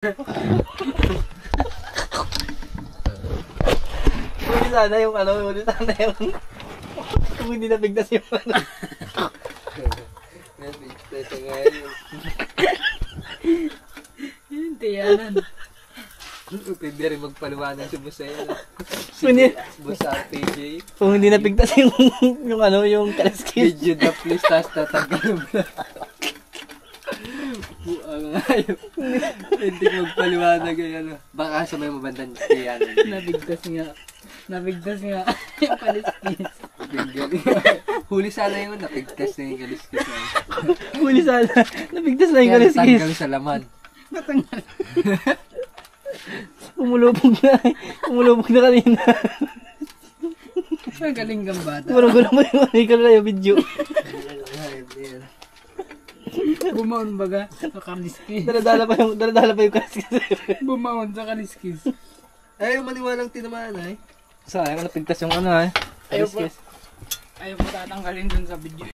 Huli sana yung ano, huli sana yung kung hindi nabigtas yung ano. Nabigtas nga yun. Hindi yan. Pwede rin magpaliwanag si Busaya. Boss RPJ. Kung hindi nabigtas yung ano, yung kalaskis. Video the please, tas tatanggal mo na. Buang nga yun. Hindi magpaliwanag yung ano. Baka sa may mabandan kaya yan. Nabigtas nga. Nabigtas nga. Yung kaliskis. Huli sana yun, napigtas na yung kaliskis na yun. Huli sana, nabigtas na yung Kaya kalaskis. natanggal sa laman. Natanggal. Umulubog na. Umulubog na kanina. Magaling kang bata. Gulong-gulong mo yung ikaw na yung video. Bumaon baga sa kaliskis. Daladala pa yung kalaskis. Bumaon sa kaliskis. Ay, maliwalang tinamaan ay. Sayang, napigtas yung ano eh. Ayaw po tatanggalin dun sa video.